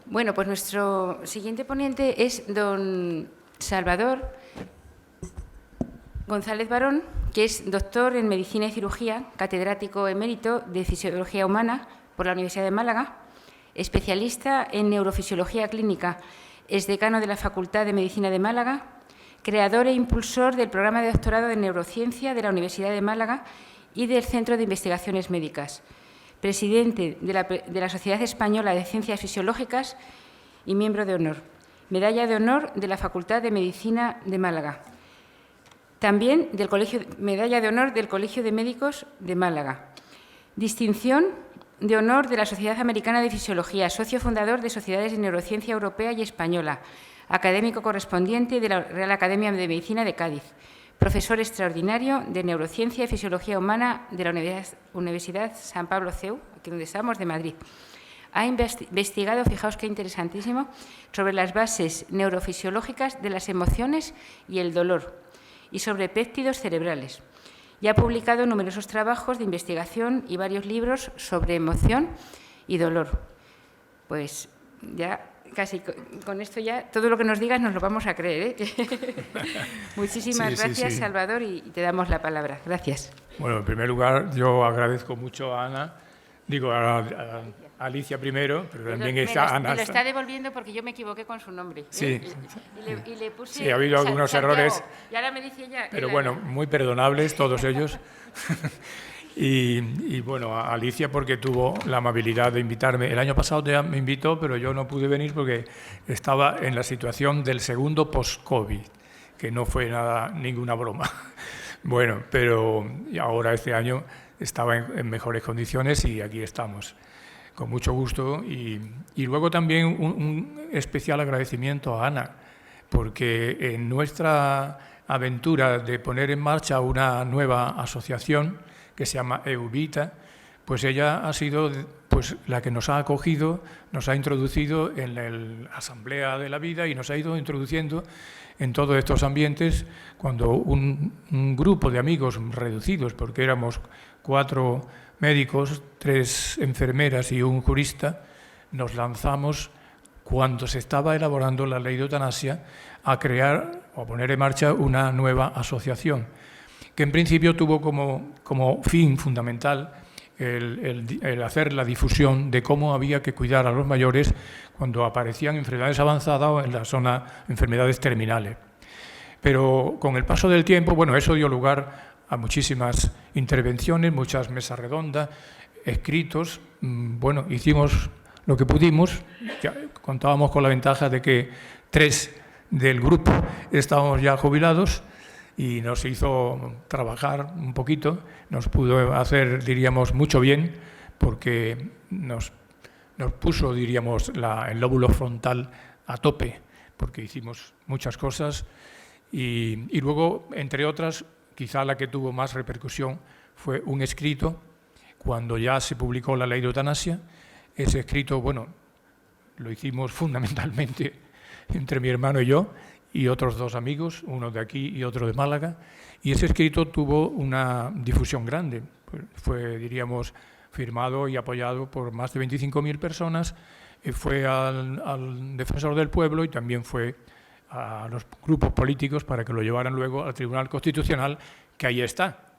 Bueno, pues nuestro siguiente ponente es don Salvador González Barón, que es doctor en Medicina y Cirugía, catedrático emérito de Fisiología Humana por la Universidad de Málaga, especialista en Neurofisiología Clínica, es decano de la Facultad de Medicina de Málaga, creador e impulsor del programa de doctorado de Neurociencia de la Universidad de Málaga y del Centro de Investigaciones Médicas, presidente de la Sociedad Española de Ciencias Fisiológicas y miembro de honor, medalla de honor de la Facultad de Medicina de Málaga, también medalla de honor del Colegio de Médicos de Málaga, distinción de honor de la Sociedad Americana de Fisiología, socio fundador de Sociedades de Neurociencia Europea y Española, académico correspondiente de la Real Academia de Medicina de Cádiz, profesor extraordinario de Neurociencia y Fisiología Humana de la Universidad San Pablo CEU, aquí donde estamos, de Madrid. Ha investigado, fijaos qué interesantísimo, sobre las bases neurofisiológicas de las emociones y el dolor y sobre péptidos cerebrales. Y ha publicado numerosos trabajos de investigación y varios libros sobre emoción y dolor. Pues ya casi con esto ya todo lo que nos digas nos lo vamos a creer, ¿eh? Muchísimas gracias, sí. Salvador, y te damos la palabra. Gracias. Bueno, en primer lugar, yo agradezco mucho a Ana, a Alicia primero, pero también está Ana. Me lo está devolviendo porque yo me equivoqué con su nombre. Sí. Y le puse sí, ha habido algunos errores. Y ahora me dice ella. Pero bueno, muy perdonables todos ellos. Y bueno, a Alicia porque tuvo la amabilidad de invitarme. El año pasado ya me invitó, pero yo no pude venir porque estaba en la situación del segundo post-COVID, que no fue ninguna broma. Bueno, pero ahora este año estaba en mejores condiciones y aquí estamos, con mucho gusto. Y luego también un especial agradecimiento a Ana, porque en nuestra aventura de poner en marcha una nueva asociación que se llama EUVITA, pues ella ha sido pues la que nos ha acogido, nos ha introducido en la Asamblea de la Vida y nos ha ido introduciendo en todos estos ambientes cuando un grupo de amigos reducidos, porque éramos 4 médicos, 3 enfermeras y un jurista, nos lanzamos cuando se estaba elaborando la ley de eutanasia a crear o a poner en marcha una nueva asociación, que en principio tuvo como fin fundamental el hacer la difusión de cómo había que cuidar a los mayores cuando aparecían enfermedades avanzadas o en la zona enfermedades terminales. Pero con el paso del tiempo, bueno, eso dio lugar a muchísimas intervenciones, muchas mesas redondas, escritos. Bueno, hicimos lo que pudimos, ya contábamos con la ventaja de que 3 del grupo estábamos ya jubilados y nos hizo trabajar un poquito, nos pudo hacer, diríamos, mucho bien, porque nos puso, diríamos, el lóbulo frontal a tope, porque hicimos muchas cosas y luego, entre otras, quizá la que tuvo más repercusión fue un escrito, cuando ya se publicó la ley de eutanasia. Ese escrito, bueno, lo hicimos fundamentalmente entre mi hermano y yo, y otros 2 amigos, uno de aquí y otro de Málaga, y ese escrito tuvo una difusión grande. Fue, diríamos, firmado y apoyado por más de 25.000 personas, fue al Defensor del Pueblo y también fue a los grupos políticos para que lo llevaran luego al Tribunal Constitucional, que ahí está.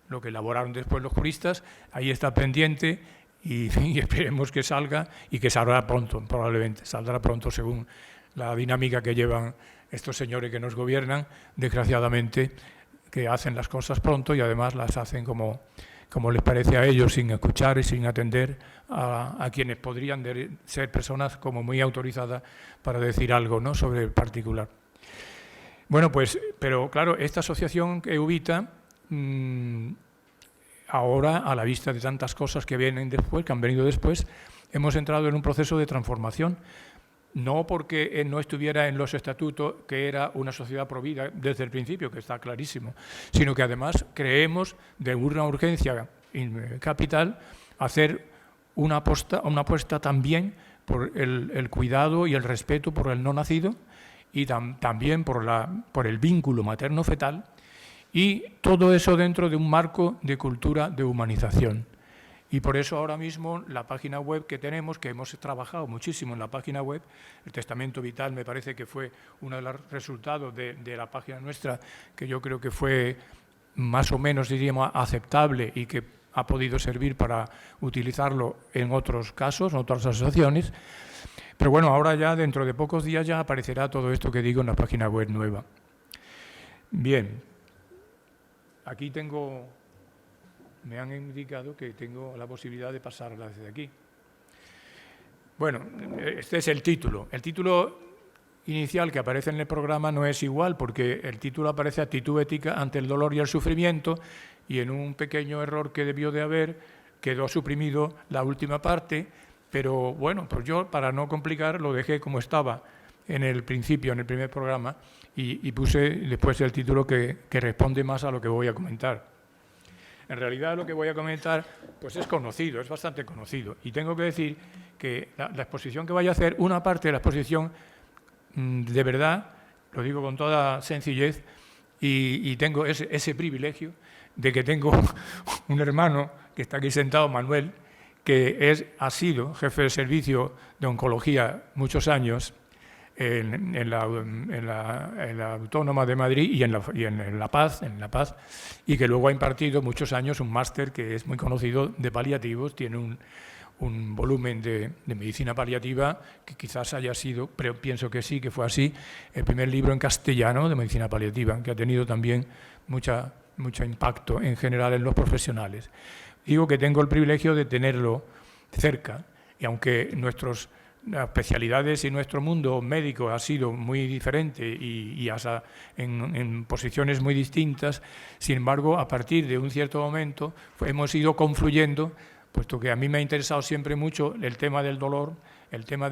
Lo que elaboraron después los juristas, ahí está pendiente y esperemos que salga y que saldrá pronto, probablemente, saldrá pronto según la dinámica que llevan estos señores que nos gobiernan, desgraciadamente, que hacen las cosas pronto y además las hacen como les parece a ellos, sin escuchar y sin atender a quienes podrían ser personas como muy autorizadas para decir algo, ¿no?, sobre el particular. Bueno, pues, pero claro, esta asociación EUVITA, ahora, a la vista de tantas cosas que han venido después, hemos entrado en un proceso de transformación. No porque no estuviera en los estatutos que era una sociedad provida desde el principio, que está clarísimo, sino que además creemos de una urgencia capital hacer una apuesta también por el cuidado y el respeto por el no nacido y también por el vínculo materno-fetal, y todo eso dentro de un marco de cultura de humanización. Y por eso ahora mismo la página web que tenemos, que hemos trabajado muchísimo en la página web, el testamento vital me parece que fue uno de los resultados de la página nuestra, que yo creo que fue más o menos, diríamos, aceptable y que ha podido servir para utilizarlo en otros casos, en otras asociaciones. Pero bueno, ahora ya dentro de pocos días ya aparecerá todo esto que digo en la página web nueva. Bien, aquí me han indicado que tengo la posibilidad de pasarla desde aquí. Bueno, este es el título. El título inicial que aparece en el programa no es igual, porque el título aparece Actitud ética ante el dolor y el sufrimiento, y en un pequeño error que debió de haber, quedó suprimido la última parte, pero bueno, pues yo, para no complicar, lo dejé como estaba en el principio, en el primer programa, y puse después el título que responde más a lo que voy a comentar. En realidad lo que voy a comentar pues es conocido, es bastante conocido. Y tengo que decir que la exposición que voy a hacer, una parte de la exposición, de verdad, lo digo con toda sencillez, y tengo ese privilegio de que tengo un hermano que está aquí sentado, Manuel, que ha sido jefe de servicio de oncología muchos años en la Autónoma de Madrid y en La Paz, y que luego ha impartido muchos años un máster que es muy conocido de paliativos, tiene un volumen de medicina paliativa que quizás haya sido, pero pienso que sí, que fue así, el primer libro en castellano de medicina paliativa, que ha tenido también mucho impacto en general en los profesionales. Digo que tengo el privilegio de tenerlo cerca, y aunque nuestras especialidades y nuestro mundo médico ha sido muy diferente y hasta en posiciones muy distintas, sin embargo, a partir de un cierto momento hemos ido confluyendo, puesto que a mí me ha interesado siempre mucho el tema del dolor, el tema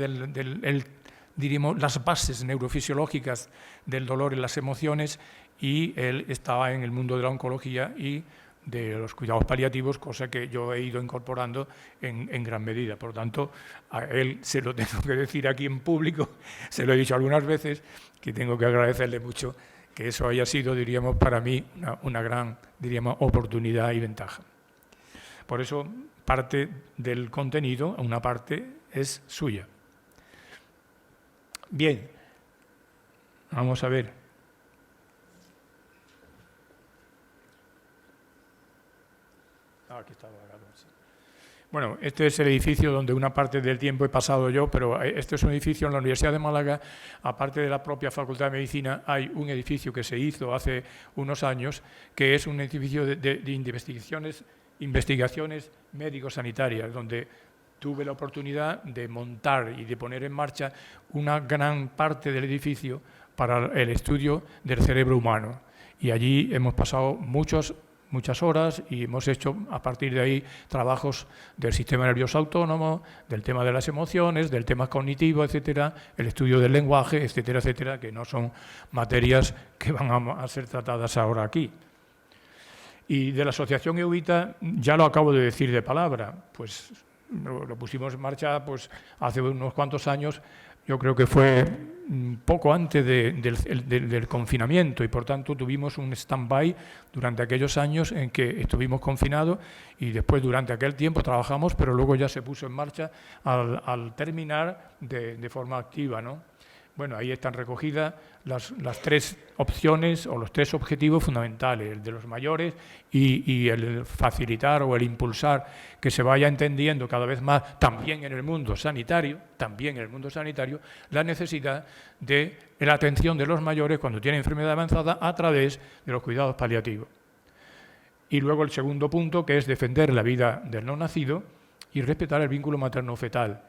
diríamos, las bases neurofisiológicas del dolor y las emociones, y él estaba en el mundo de la oncología y de los cuidados paliativos, cosa que yo he ido incorporando en gran medida. Por lo tanto, a él se lo tengo que decir aquí en público, se lo he dicho algunas veces, que tengo que agradecerle mucho que eso haya sido, diríamos, para mí una gran, diríamos, oportunidad y ventaja. Por eso, parte del contenido, una parte es suya. Bien, vamos a ver. Aquí estaba, sí. Bueno, este es el edificio donde una parte del tiempo he pasado yo, pero este es un edificio en la Universidad de Málaga. Aparte de la propia Facultad de Medicina, hay un edificio que se hizo hace unos años, que es un edificio de investigaciones médico-sanitarias, donde tuve la oportunidad de montar y de poner en marcha una gran parte del edificio para el estudio del cerebro humano. Y allí hemos pasado muchas horas y hemos hecho a partir de ahí trabajos del sistema nervioso autónomo, del tema de las emociones, del tema cognitivo, etcétera, el estudio del lenguaje, etcétera, etcétera, que no son materias que van a ser tratadas ahora aquí. Y de la Asociación EUITA ya lo acabo de decir de palabra, pues lo pusimos en marcha pues hace unos cuantos años. Yo creo que fue poco antes del confinamiento, y por tanto tuvimos un stand-by durante aquellos años en que estuvimos confinados, y después durante aquel tiempo trabajamos, pero luego ya se puso en marcha al terminar de forma activa, ¿no? Bueno, ahí están recogidas las tres opciones o los tres objetivos fundamentales, el de los mayores y el facilitar o el impulsar que se vaya entendiendo cada vez más también en el mundo sanitario, la necesidad de la atención de los mayores cuando tienen enfermedad avanzada a través de los cuidados paliativos. Y luego el segundo punto, que es defender la vida del no nacido y respetar el vínculo materno-fetal.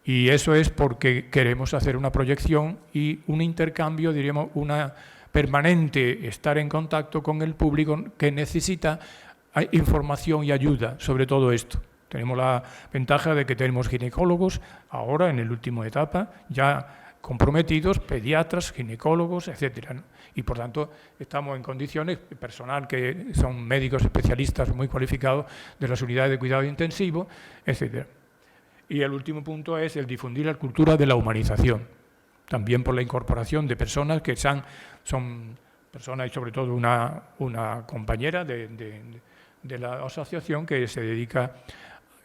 Y eso es porque queremos hacer una proyección y un intercambio, diríamos, una permanente, estar en contacto con el público que necesita información y ayuda sobre todo esto. Tenemos la ventaja de que tenemos ginecólogos ahora, en la última etapa, ya comprometidos, pediatras, ginecólogos, etcétera, ¿no? Y por tanto estamos en condiciones, personal que son médicos especialistas muy cualificados de las unidades de cuidado intensivo, etcétera. Y el último punto es el difundir la cultura de la humanización, también por la incorporación de personas que son personas, y sobre todo una compañera de la asociación que se dedica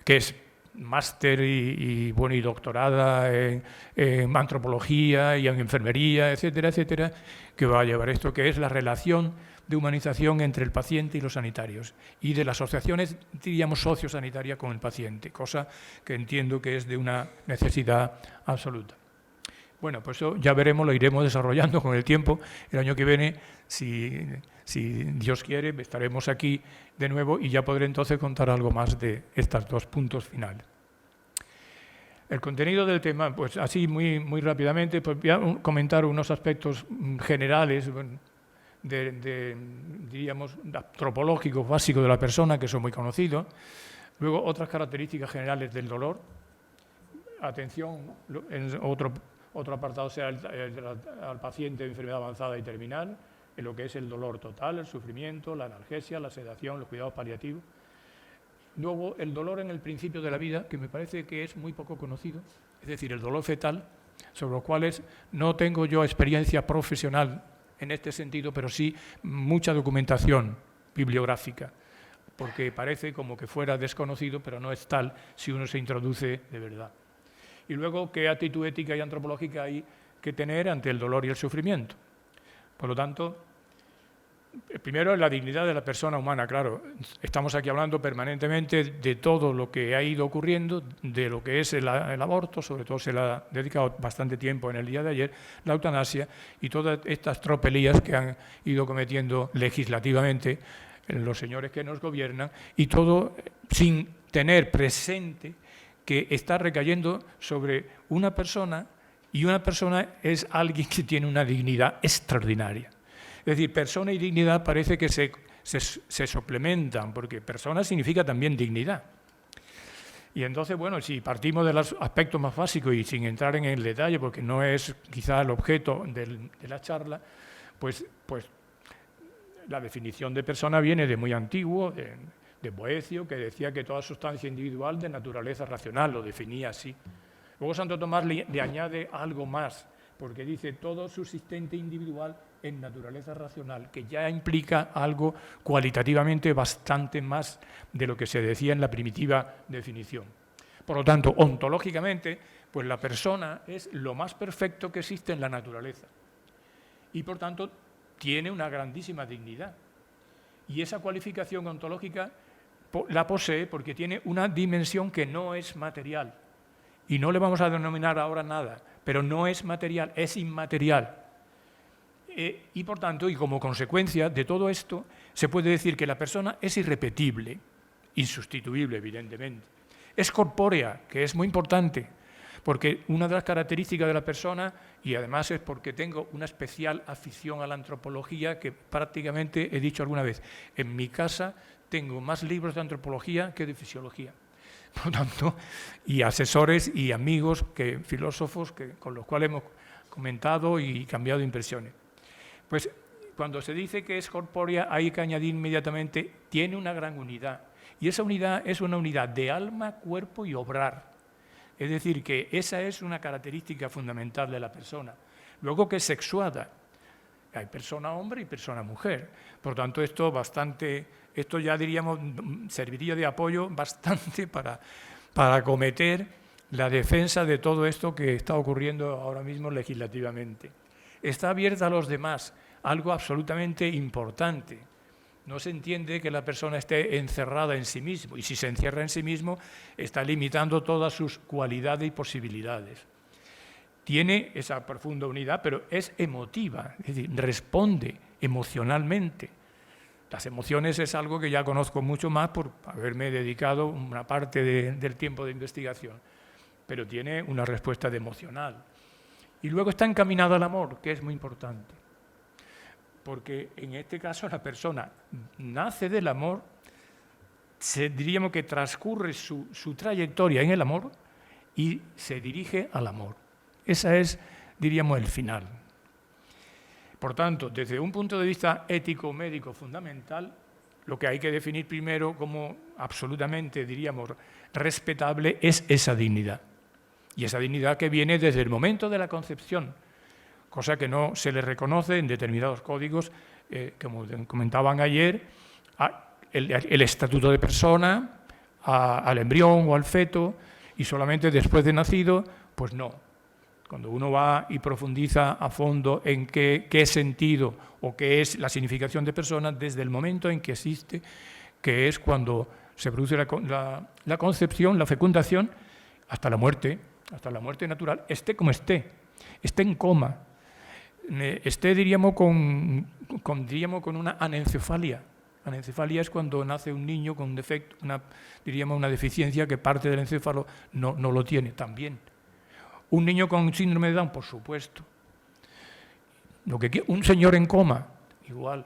que es máster y doctorada en antropología y en enfermería, etcétera, etcétera, que va a llevar esto, que es la relación de humanización entre el paciente y los sanitarios y de las asociaciones, diríamos, sociosanitarias con el paciente, cosa que entiendo que es de una necesidad absoluta. Bueno, pues eso ya veremos, lo iremos desarrollando con el tiempo. El año que viene, si Dios quiere, estaremos aquí de nuevo y ya podré entonces contar algo más de estos 2 puntos finales. El contenido del tema, pues así muy rápidamente, pues voy a comentar unos aspectos generales diríamos, antropológicos básicos de la persona, que son muy conocidos. Luego, otras características generales del dolor. Atención, en otro apartado sea al paciente de enfermedad avanzada y terminal, en lo que es el dolor total, el sufrimiento, la analgesia, la sedación, los cuidados paliativos. Luego, el dolor en el principio de la vida, que me parece que es muy poco conocido, es decir, el dolor fetal, sobre los cuales no tengo yo experiencia profesional en este sentido, pero sí mucha documentación bibliográfica, porque parece como que fuera desconocido, pero no es tal si uno se introduce de verdad. Y luego, ¿qué actitud ética y antropológica hay que tener ante el dolor y el sufrimiento? Por lo tanto, primero, la dignidad de la persona humana, claro. Estamos aquí hablando permanentemente de todo lo que ha ido ocurriendo, de lo que es el aborto, sobre todo se le ha dedicado bastante tiempo en el día de ayer, la eutanasia y todas estas tropelías que han ido cometiendo legislativamente los señores que nos gobiernan, y todo sin tener presente que está recayendo sobre una persona, y una persona es alguien que tiene una dignidad extraordinaria. Es decir, persona y dignidad parece que se suplementan, porque persona significa también dignidad. Y entonces, bueno, si partimos de los aspectos más básicos y sin entrar en el detalle, porque no es quizá el objeto de la charla, pues la definición de persona viene de muy antiguo, de Boecio, que decía que toda sustancia individual de naturaleza racional, lo definía así. Luego Santo Tomás le añade algo más, porque dice todo subsistente individual en naturaleza racional, que ya implica algo cualitativamente bastante más de lo que se decía en la primitiva definición. Por lo tanto, ontológicamente, pues la persona es lo más perfecto que existe en la naturaleza y, por tanto, tiene una grandísima dignidad. Y esa cualificación ontológica la posee porque tiene una dimensión que no es material. Y no le vamos a denominar ahora nada, pero no es material, es inmaterial. Y por tanto, y como consecuencia de todo esto, se puede decir que la persona es irrepetible, insustituible, evidentemente. Es corpórea, que es muy importante, porque una de las características de la persona, y además es porque tengo una especial afición a la antropología, que prácticamente he dicho alguna vez, en mi casa tengo más libros de antropología que de fisiología. Por lo tanto, y asesores y amigos, filósofos con los cuales hemos comentado y cambiado impresiones. Pues cuando se dice que es corpórea, hay que añadir inmediatamente, tiene una gran unidad. Y esa unidad es una unidad de alma, cuerpo y obrar. Es decir, que esa es una característica fundamental de la persona. Luego, que es sexuada. Hay persona hombre y persona mujer. Por tanto, esto ya diríamos, serviría de apoyo bastante para acometer la defensa de todo esto que está ocurriendo ahora mismo legislativamente. Está abierta a los demás, algo absolutamente importante. No se entiende que la persona esté encerrada en sí mismo, y si se encierra en sí mismo, está limitando todas sus cualidades y posibilidades. Tiene esa profunda unidad, pero es emotiva, es decir, responde emocionalmente. Las emociones es algo que ya conozco mucho más por haberme dedicado una parte del tiempo de investigación, pero tiene una respuesta emocional. Y luego está encaminada al amor, que es muy importante, porque en este caso la persona nace del amor, diríamos que transcurre su trayectoria en el amor y se dirige al amor. Ese es, diríamos, el final. Por tanto, desde un punto de vista ético-médico fundamental, lo que hay que definir primero como absolutamente, diríamos, respetable es esa dignidad. Y esa dignidad que viene desde el momento de la concepción, cosa que no se le reconoce en determinados códigos, como comentaban ayer, el estatuto de persona, al embrión o al feto y solamente después de nacido, pues no. Cuando uno va y profundiza a fondo en qué sentido o qué es la significación de persona desde el momento en que existe, que es cuando se produce la concepción, la fecundación, hasta la muerte natural, esté como esté en coma, esté, diríamos, con una anencefalia. Anencefalia es cuando nace un niño con un defecto, una deficiencia que parte del encéfalo no lo tiene también. Un niño con síndrome de Down, por supuesto. Un señor en coma, igual.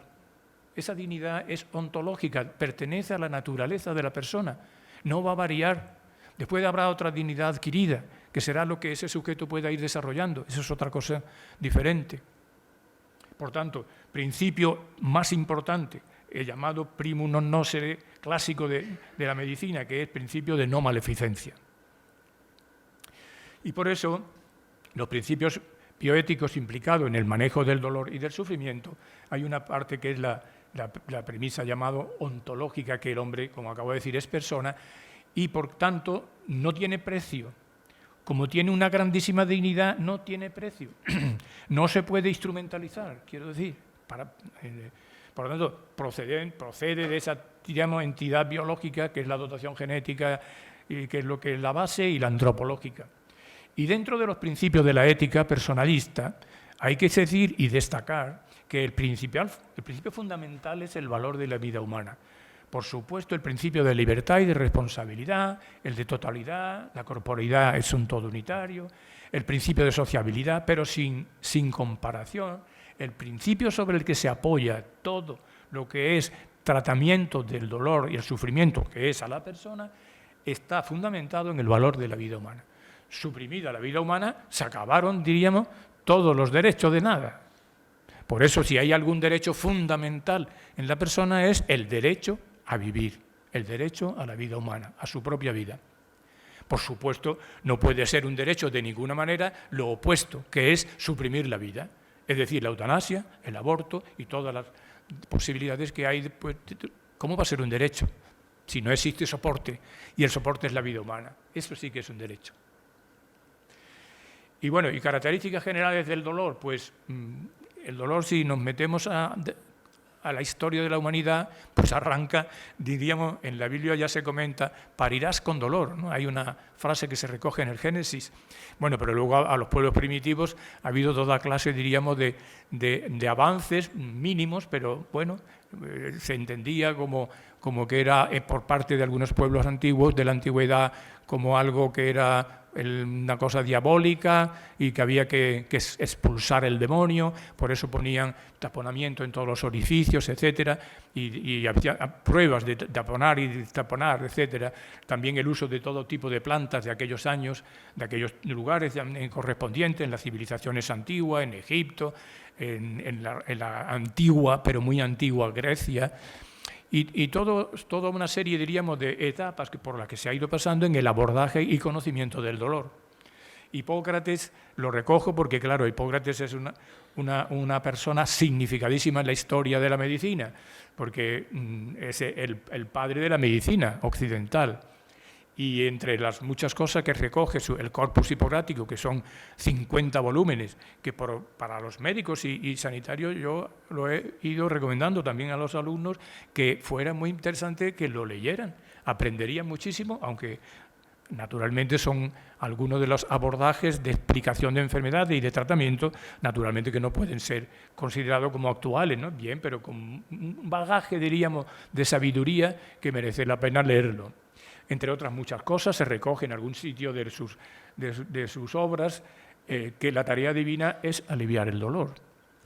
Esa dignidad es ontológica, pertenece a la naturaleza de la persona, no va a variar. Después habrá otra dignidad adquirida, que será lo que ese sujeto pueda ir desarrollando. Eso es otra cosa diferente. Por tanto, principio más importante, el llamado primum non nocere clásico de la medicina, que es principio de no maleficencia. Y por eso, los principios bioéticos implicados en el manejo del dolor y del sufrimiento, hay una parte que es la premisa llamada ontológica, que el hombre, como acabo de decir, es persona, y por tanto no tiene precio. Como tiene una grandísima dignidad, no tiene precio. No se puede instrumentalizar, quiero decir. Por lo tanto, procede de esa, digamos, entidad biológica, que es la dotación genética, y que es lo que es la base, y la antropológica. Y dentro de los principios de la ética personalista, hay que decir y destacar que el principio fundamental es el valor de la vida humana. Por supuesto, el principio de libertad y de responsabilidad, el de totalidad, la corporeidad es un todo unitario, el principio de sociabilidad, pero sin comparación, el principio sobre el que se apoya todo lo que es tratamiento del dolor y el sufrimiento, que es a la persona, está fundamentado en el valor de la vida humana. Suprimida la vida humana, se acabaron, diríamos, todos los derechos de nada. Por eso, si hay algún derecho fundamental en la persona, es el derecho a vivir, el derecho a la vida humana, a su propia vida. Por supuesto, no puede ser un derecho de ninguna manera lo opuesto, que es suprimir la vida, es decir, la eutanasia, el aborto y todas las posibilidades que hay. ¿Cómo va a ser un derecho si no existe soporte? Y el soporte es la vida humana. Eso sí que es un derecho. Y bueno, y características generales del dolor, pues el dolor, si nos metemos a la historia de la humanidad, pues arranca, diríamos, en la Biblia ya se comenta, parirás con dolor, ¿no? Hay una frase que se recoge en el Génesis. Bueno, pero luego a los pueblos primitivos ha habido toda clase, diríamos, de avances mínimos, pero bueno, se entendía como que era por parte de algunos pueblos antiguos, de la antigüedad, como algo que era una cosa diabólica y que había que expulsar el demonio, por eso ponían taponamiento en todos los orificios, etcétera, y había pruebas de taponar y destaponar, etcétera. También el uso de todo tipo de plantas de aquellos años, de aquellos lugares correspondientes, en las civilizaciones antiguas, en Egipto, en la antigua, pero muy antigua Grecia. Y toda una serie, diríamos, de etapas por las que se ha ido pasando en el abordaje y conocimiento del dolor. Hipócrates lo recojo porque, claro, Hipócrates es una persona significadísima en la historia de la medicina, porque es el padre de la medicina occidental. Y entre las muchas cosas que recoge el Corpus Hipocrático, que son 50 volúmenes, que para los médicos y sanitarios yo lo he ido recomendando también a los alumnos, que fuera muy interesante que lo leyeran. Aprenderían muchísimo, aunque naturalmente son algunos de los abordajes de explicación de enfermedades y de tratamiento, naturalmente que no pueden ser considerados como actuales, ¿no? Bien, pero con un bagaje, diríamos, de sabiduría que merece la pena leerlo. Entre otras muchas cosas, se recoge en algún sitio de sus obras que la tarea divina es aliviar el dolor.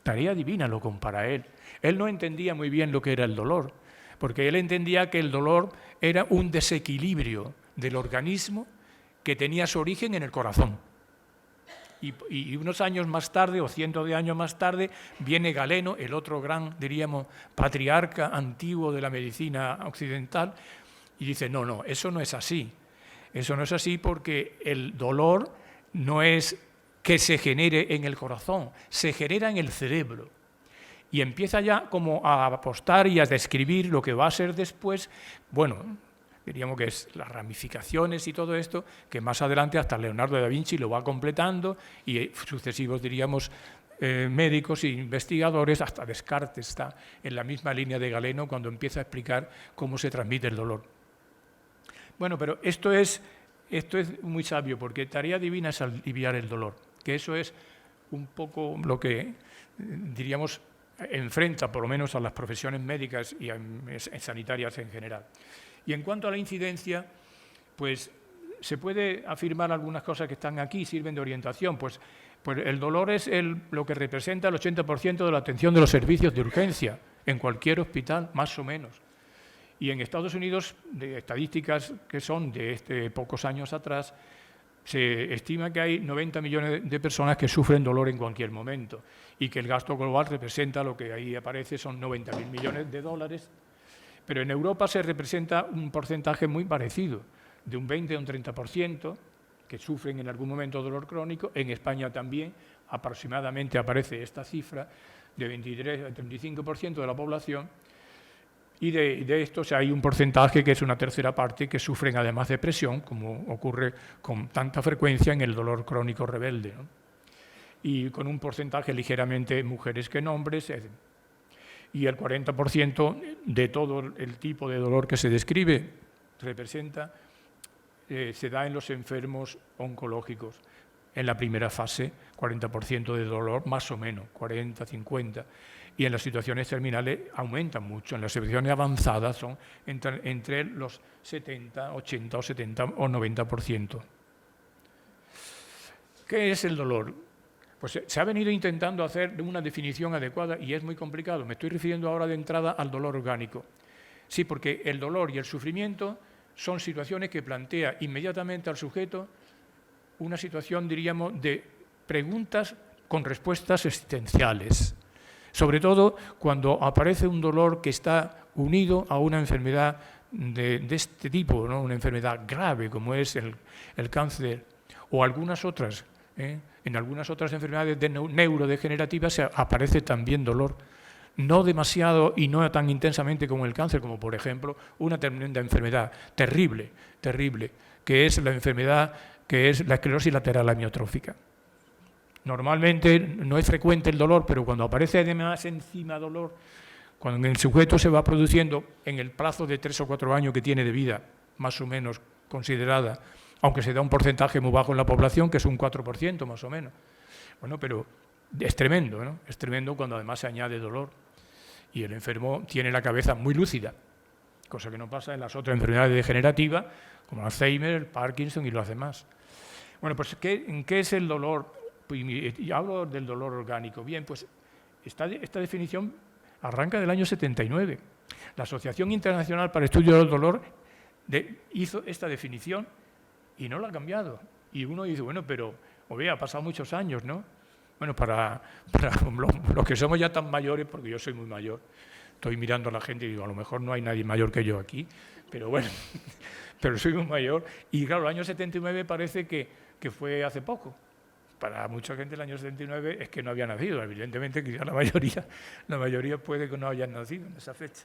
Tarea divina lo compara él. Él no entendía muy bien lo que era el dolor, porque él entendía que el dolor era un desequilibrio del organismo que tenía su origen en el corazón. Y unos años más tarde, o cientos de años más tarde, viene Galeno, el otro gran, diríamos, patriarca antiguo de la medicina occidental, y dice, no, eso no es así. Eso no es así porque el dolor no es que se genere en el corazón, se genera en el cerebro. Y empieza ya como a apostar y a describir lo que va a ser después, bueno, diríamos que es las ramificaciones y todo esto, que más adelante hasta Leonardo da Vinci lo va completando y sucesivos, diríamos, médicos e investigadores, hasta Descartes está en la misma línea de Galeno cuando empieza a explicar cómo se transmite el dolor. Bueno, pero esto es muy sabio, porque tarea divina es aliviar el dolor, que eso es un poco lo que, diríamos, enfrenta por lo menos a las profesiones médicas y sanitarias en general. Y en cuanto a la incidencia, pues se puede afirmar algunas cosas que están aquí, sirven de orientación, pues el dolor es lo que representa el 80% de la atención de los servicios de urgencia en cualquier hospital, más o menos. Y en Estados Unidos, de estadísticas que son de pocos años atrás, se estima que hay 90 millones de personas que sufren dolor en cualquier momento y que el gasto global representa, lo que ahí aparece, son 90.000 millones de dólares. Pero en Europa se representa un porcentaje muy parecido, de un 20 a un 30%, que sufren en algún momento dolor crónico. En España también aproximadamente aparece esta cifra de 23 al 35% de la población, y de estos hay un porcentaje que es una tercera parte que sufren además depresión, como ocurre con tanta frecuencia en el dolor crónico rebelde, ¿no? Y con un porcentaje ligeramente mujeres que en hombres, y el 40% de todo el tipo de dolor que se describe representa se da en los enfermos oncológicos. En la primera fase, 40% de dolor, más o menos, 40, 50. Y en las situaciones terminales aumentan mucho. En las situaciones avanzadas son entre los 70, 80 o 70 o 90%. ¿Qué es el dolor? Pues se ha venido intentando hacer una definición adecuada y es muy complicado. Me estoy refiriendo ahora de entrada al dolor orgánico. Sí, porque el dolor y el sufrimiento son situaciones que plantea inmediatamente al sujeto una situación, diríamos, de preguntas con respuestas existenciales. Sobre todo cuando aparece un dolor que está unido a una enfermedad de este tipo, ¿no? Una enfermedad grave como es el cáncer o algunas otras. En algunas otras enfermedades neurodegenerativas aparece también dolor. No demasiado y no tan intensamente como el cáncer, como por ejemplo una tremenda enfermedad terrible, que es la enfermedad que es la esclerosis lateral amiotrófica. Normalmente no es frecuente el dolor, pero cuando aparece además encima dolor, cuando el sujeto se va produciendo en el plazo de 3 o 4 años que tiene de vida, más o menos considerada, aunque se da un porcentaje muy bajo en la población, que es un 4% más o menos. Bueno, pero es tremendo, ¿no? Es tremendo cuando además se añade dolor. Y el enfermo tiene la cabeza muy lúcida, cosa que no pasa en las otras enfermedades degenerativas, como el Alzheimer, el Parkinson y los demás. Bueno, pues ¿en qué es el dolor? Y hablo del dolor orgánico. Bien, pues esta definición arranca del año 79. La Asociación Internacional para el Estudio del Dolor hizo esta definición y no la ha cambiado. Y uno dice, bueno, pero ha pasado muchos años, ¿no? Bueno, para los que somos ya tan mayores, porque yo soy muy mayor, estoy mirando a la gente y digo, a lo mejor no hay nadie mayor que yo aquí, pero bueno, pero soy muy mayor. Y claro, el año 79 parece que fue hace poco. Para mucha gente el año 79 es que no había nacido, evidentemente que ya la mayoría puede que no hayan nacido en esa fecha.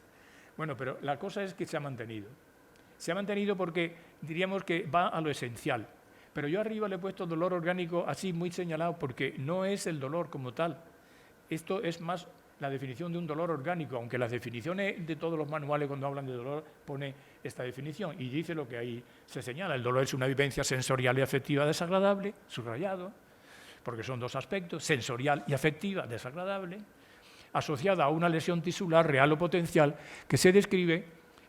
Bueno, pero la cosa es que se ha mantenido. Se ha mantenido porque diríamos que va a lo esencial. Pero yo arriba le he puesto dolor orgánico así muy señalado porque no es el dolor como tal. Esto es más la definición de un dolor orgánico, aunque las definiciones de todos los manuales cuando hablan de dolor pone esta definición y dice lo que ahí se señala. El dolor es una vivencia sensorial y afectiva desagradable, subrayado, porque son dos aspectos, sensorial y afectiva desagradable, asociada a una lesión tisular real o potencial que se describe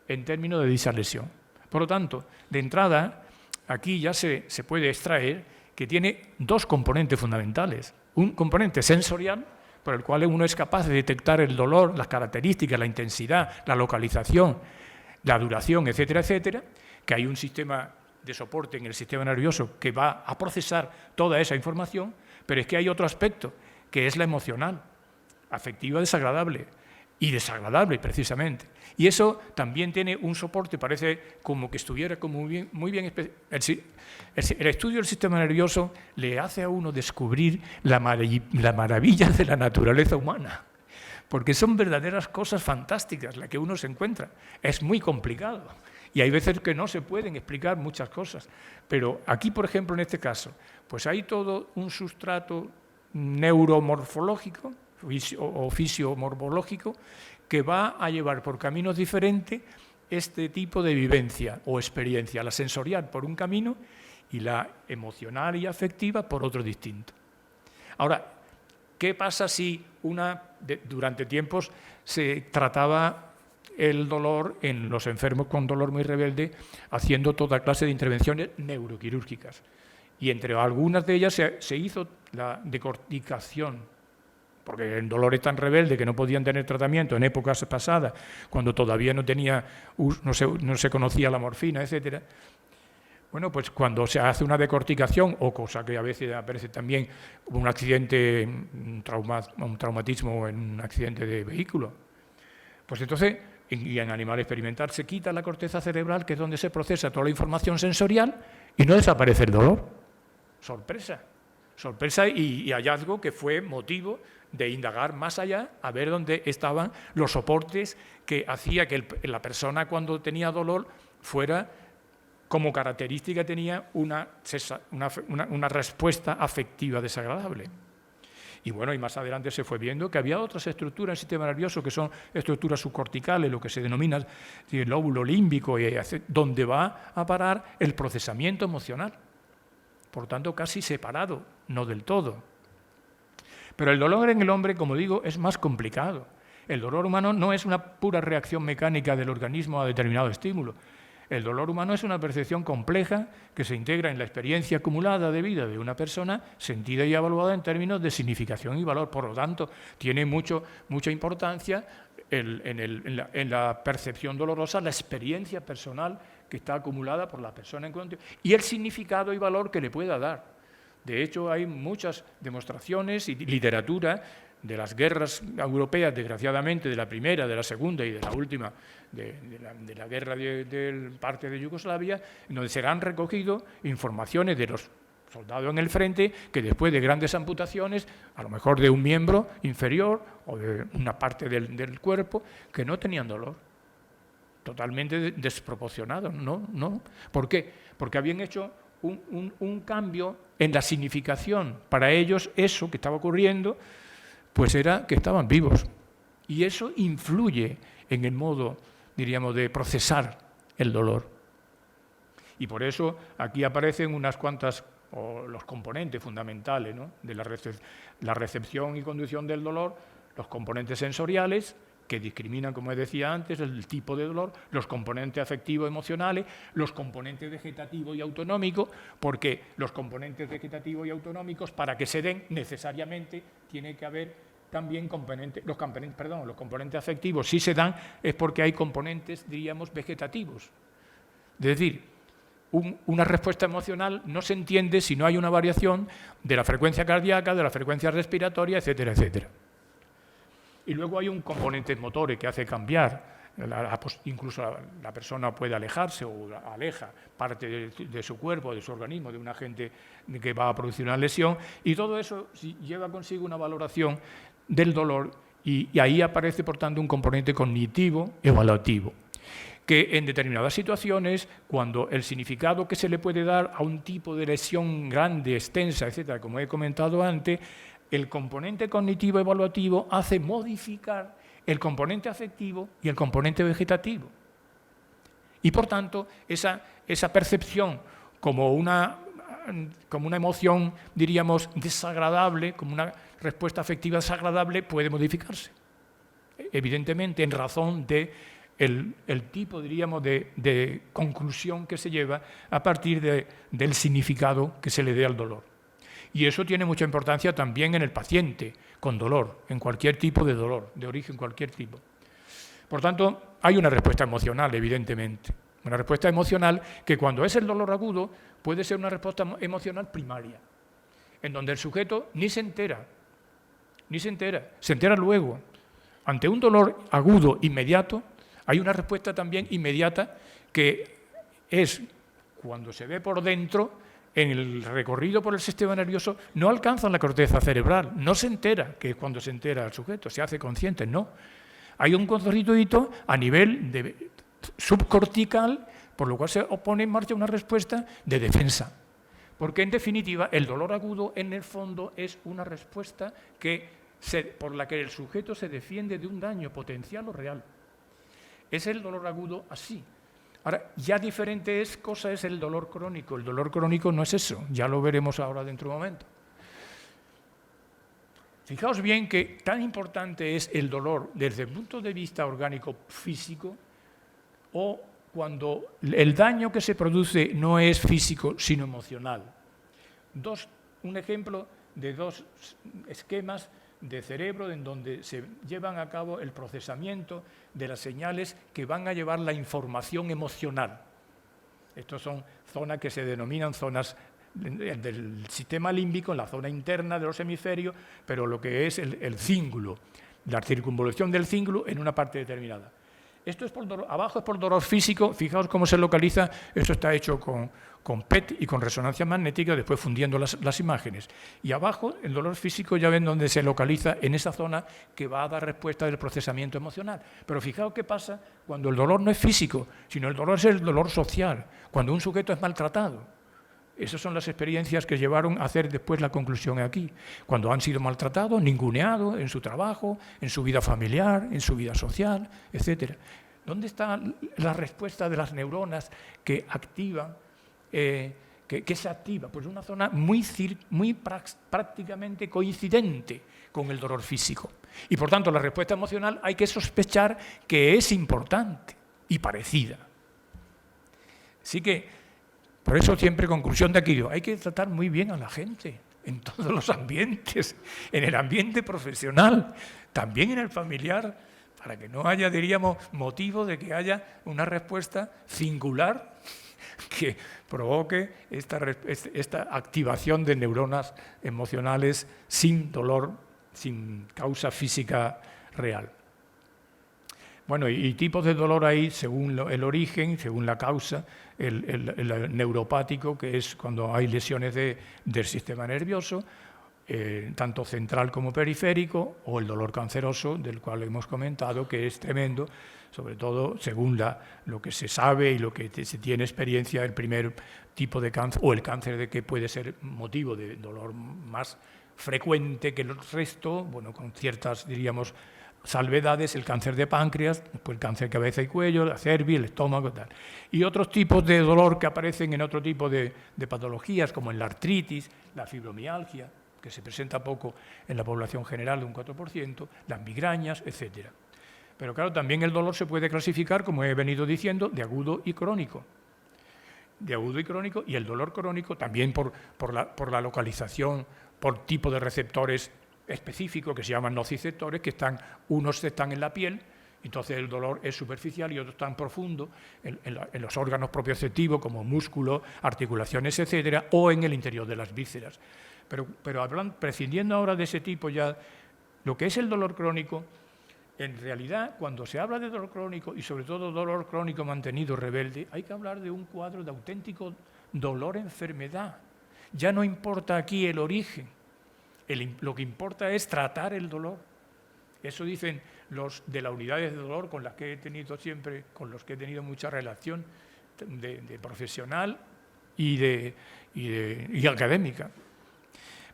en términos de dicha lesión. Por lo tanto, de entrada, aquí ya se puede extraer que tiene dos componentes fundamentales. Un componente sensorial, por el cual uno es capaz de detectar el dolor, las características, la intensidad, la localización, la duración, etcétera, etcétera, que hay un sistema de soporte en el sistema nervioso que va a procesar toda esa información, pero es que hay otro aspecto, que es la emocional, afectiva desagradable, y desagradable precisamente. Y eso también tiene un soporte, parece como que estuviera como muy bien. El estudio del sistema nervioso le hace a uno descubrir la maravilla de la naturaleza humana, porque son verdaderas cosas fantásticas las que uno se encuentra. Es muy complicado Y hay veces que no se pueden explicar muchas cosas. Pero aquí, por ejemplo, en este caso, pues hay todo un sustrato neuromorfológico o fisiomorfológico que va a llevar por caminos diferentes este tipo de vivencia o experiencia, la sensorial por un camino y la emocional y afectiva por otro distinto. Ahora, ¿qué pasa si durante tiempos se trataba el dolor en los enfermos con dolor muy rebelde haciendo toda clase de intervenciones neuroquirúrgicas? Y entre algunas de ellas se hizo la decorticación, porque el dolor es tan rebelde que no podían tener tratamiento en épocas pasadas, cuando todavía no se conocía la morfina, etcétera. Bueno, pues cuando se hace una decorticación, o cosa que a veces aparece también un accidente, un traumatismo en un accidente de vehículo, pues entonces, y en animal experimental, se quita la corteza cerebral, que es donde se procesa toda la información sensorial, y no desaparece el dolor. Sorpresa. Sorpresa y hallazgo que fue motivo de indagar más allá, a ver dónde estaban los soportes que hacía que la persona cuando tenía dolor fuera, como característica tenía una respuesta afectiva desagradable. Y bueno, y más adelante se fue viendo que había otras estructuras del sistema nervioso que son estructuras subcorticales, lo que se denomina el lóbulo límbico, donde va a parar el procesamiento emocional. Por tanto, casi separado, no del todo. Pero el dolor en el hombre, como digo, es más complicado. El dolor humano no es una pura reacción mecánica del organismo a determinado estímulo. El dolor humano es una percepción compleja que se integra en la experiencia acumulada de vida de una persona, sentida y evaluada en términos de significación y valor. Por lo tanto, tiene mucha importancia en la percepción dolorosa, la experiencia personal que está acumulada por la persona en cuestión y el significado y valor que le pueda dar. De hecho, hay muchas demostraciones y literatura de las guerras europeas, desgraciadamente, de la primera, de la segunda y de la última, de la guerra de parte de Yugoslavia, en donde se han recogido informaciones de los soldados en el frente que después de grandes amputaciones, a lo mejor de un miembro inferior o de una parte del cuerpo, que no tenían dolor. Totalmente desproporcionado, ¿no? ¿Por qué? Porque habían hecho un cambio en la significación. Para ellos eso que estaba ocurriendo pues era que estaban vivos. Y eso influye en el modo, diríamos, de procesar el dolor. Y por eso aquí aparecen unas cuantas, o los componentes fundamentales, ¿no?, de la recepción y conducción del dolor, los componentes sensoriales, que discriminan, como decía antes, el tipo de dolor, los componentes afectivos emocionales, los componentes vegetativos y autonómicos, porque los componentes vegetativos y autonómicos, para que se den, necesariamente tiene que haber también los componentes afectivos. Si se dan es porque hay componentes, diríamos, vegetativos. Es decir, una respuesta emocional no se entiende si no hay una variación de la frecuencia cardíaca, de la frecuencia respiratoria, etcétera, etcétera. Y luego hay un componente motor que hace cambiar, incluso la persona puede alejarse o aleja parte de su cuerpo, de su organismo, de un agente que va a producir una lesión, y todo eso lleva consigo una valoración del dolor y ahí aparece, por tanto, un componente cognitivo evaluativo, que en determinadas situaciones, cuando el significado que se le puede dar a un tipo de lesión grande, extensa, etcétera, como he comentado antes, el componente cognitivo evaluativo hace modificar el componente afectivo y el componente vegetativo. Y, por tanto, esa percepción como una emoción, diríamos, desagradable, como una respuesta afectiva desagradable, puede modificarse. Evidentemente, en razón del tipo, diríamos, de conclusión que se lleva a partir del significado que se le dé al dolor. Y eso tiene mucha importancia también en el paciente con dolor, en cualquier tipo de dolor, de origen cualquier tipo. Por tanto, hay una respuesta emocional, evidentemente. Una respuesta emocional que cuando es el dolor agudo puede ser una respuesta emocional primaria, en donde el sujeto ni se entera, se entera luego. Ante un dolor agudo inmediato, hay una respuesta también inmediata que es cuando se ve por dentro. En el recorrido por el sistema nervioso no alcanzan la corteza cerebral, no se entera, que es cuando se entera el sujeto, se hace consciente, no. Hay un cortocircuito a nivel subcortical por lo cual se pone en marcha una respuesta de defensa. Porque, en definitiva, el dolor agudo, en el fondo, es una respuesta por la que el sujeto se defiende de un daño potencial o real. Es el dolor agudo así. Ahora, ya diferente cosa es el dolor crónico. El dolor crónico no es eso, ya lo veremos ahora dentro de un momento. Fijaos bien que tan importante es el dolor desde el punto de vista orgánico físico, o cuando el daño que se produce no es físico, sino emocional. Un ejemplo de dos esquemas de cerebro en donde se llevan a cabo el procesamiento de las señales que van a llevar la información emocional. Estas son zonas que se denominan zonas del sistema límbico, en la zona interna de los hemisferios, pero lo que es el cíngulo, la circunvolución del cíngulo en una parte determinada. Esto es por dolor, abajo es por dolor físico, fijaos cómo se localiza, esto está hecho con PET y con resonancia magnética, después fundiendo las imágenes. Y abajo, el dolor físico, ya ven dónde se localiza en esa zona que va a dar respuesta del procesamiento emocional. Pero fijaos qué pasa cuando el dolor no es físico, sino el dolor es el dolor social, cuando un sujeto es maltratado. Esas son las experiencias que llevaron a hacer después la conclusión aquí. Cuando han sido maltratados, ninguneados en su trabajo, en su vida familiar, en su vida social, etc. ¿Dónde está la respuesta de las neuronas que activan, que se activa? Pues una zona muy prácticamente coincidente con el dolor físico. Y por tanto, la respuesta emocional hay que sospechar que es importante y parecida. Así que, por eso siempre, conclusión de aquí, hay que tratar muy bien a la gente, en todos los ambientes, en el ambiente profesional, también en el familiar, para que no haya, diríamos, motivo de que haya una respuesta singular que provoque esta activación de neuronas emocionales sin dolor, sin causa física real. Bueno, y tipos de dolor hay según el origen, según la causa, el neuropático, que es cuando hay lesiones del sistema nervioso, tanto central como periférico, o el dolor canceroso, del cual hemos comentado, que es tremendo, sobre todo según lo que se sabe y lo que se tiene experiencia, el primer tipo de cáncer, o el cáncer de que puede ser motivo de dolor más frecuente que el resto, bueno, con ciertas, diríamos, salvedades, el cáncer de páncreas, pues el cáncer de cabeza y cuello, la cerviz, el estómago y tal. Y otros tipos de dolor que aparecen en otro tipo de patologías, como en la artritis, la fibromialgia, que se presenta poco en la población general, de un 4%, las migrañas, etc. Pero claro, también el dolor se puede clasificar, como he venido diciendo, de agudo y crónico. De agudo y crónico, y el dolor crónico también por la localización, por tipo de receptores específicos que se llaman nociceptores, que unos están en la piel, entonces el dolor es superficial, y otros tan profundo en los órganos propioceptivos como músculos, articulaciones, etcétera, o en el interior de las vísceras. Pero prescindiendo ahora de ese tipo ya, lo que es el dolor crónico, en realidad, cuando se habla de dolor crónico, y sobre todo dolor crónico mantenido rebelde, hay que hablar de un cuadro de auténtico dolor-enfermedad. Ya no importa aquí el origen. Lo que importa es tratar el dolor. Eso dicen los de las unidades de dolor con las que he tenido siempre, con los que he tenido mucha relación de profesional y académica.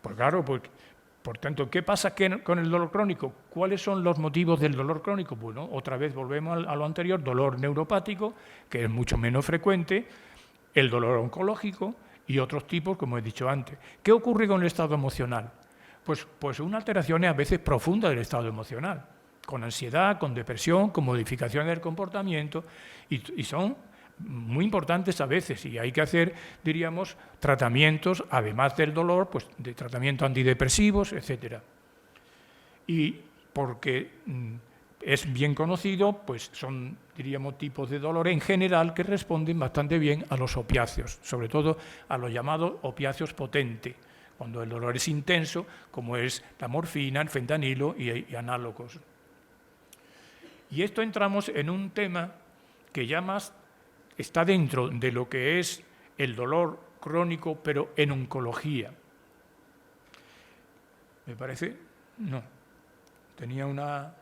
Pues claro, por tanto, ¿qué pasa con el dolor crónico? ¿Cuáles son los motivos del dolor crónico? Bueno, otra vez volvemos a lo anterior, dolor neuropático, que es mucho menos frecuente, el dolor oncológico y otros tipos, como he dicho antes. ¿Qué ocurre con el estado emocional? Pues una alteración a veces profunda del estado emocional, con ansiedad, con depresión, con modificaciones del comportamiento, y son muy importantes a veces, y hay que hacer, diríamos, tratamientos, además del dolor, pues de tratamientos antidepresivos, etc. Y porque es bien conocido, pues son, diríamos, tipos de dolor en general que responden bastante bien a los opiáceos, sobre todo a los llamados opiáceos potentes, cuando el dolor es intenso, como es la morfina, el fentanilo y análogos. Y esto entramos en un tema que ya más está dentro de lo que es el dolor crónico, pero en oncología. ¿Me parece? No. Tenía una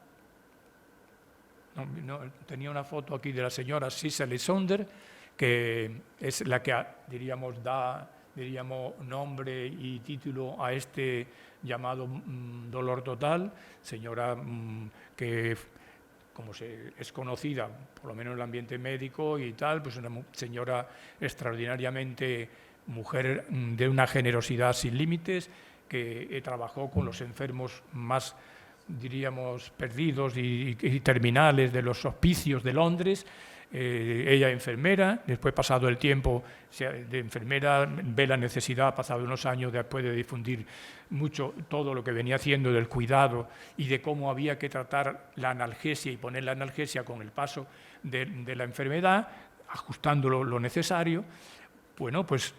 foto aquí de la señora Cicely Saunders, que es la que, diríamos, da nombre y título a este llamado dolor total, señora que, como es conocida, por lo menos en el ambiente médico y tal, pues una señora extraordinariamente mujer de una generosidad sin límites, que trabajó con los enfermos más, diríamos, perdidos y terminales de los hospicios de Londres. Ella enfermera, después pasado el tiempo de enfermera, ve la necesidad, pasado unos años después de difundir mucho todo lo que venía haciendo del cuidado y de cómo había que tratar la analgesia y poner la analgesia con el paso de la enfermedad, ajustando lo necesario. Bueno, pues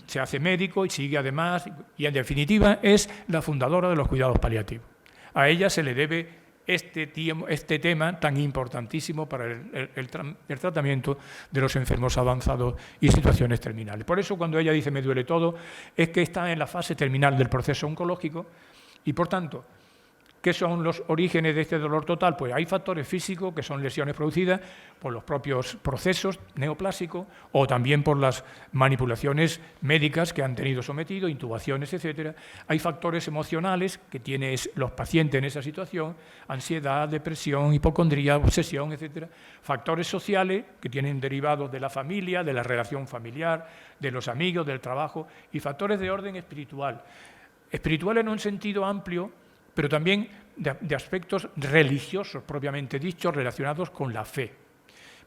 se hace médico y sigue además, y en definitiva es la fundadora de los cuidados paliativos. A ella se le debe este tema tan importantísimo para el tratamiento de los enfermos avanzados y situaciones terminales. Por eso, cuando ella dice me duele todo, es que está en la fase terminal del proceso oncológico y, por tanto, ¿qué son los orígenes de este dolor total? Pues hay factores físicos, que son lesiones producidas por los propios procesos neoplásicos o también por las manipulaciones médicas que han tenido sometido, intubaciones, etcétera. Hay factores emocionales que tienen los pacientes en esa situación, ansiedad, depresión, hipocondría, obsesión, etcétera. Factores sociales que tienen derivados de la familia, de la relación familiar, de los amigos, del trabajo, y factores de orden espiritual. Espiritual en un sentido amplio, pero también de aspectos religiosos propiamente dichos relacionados con la fe.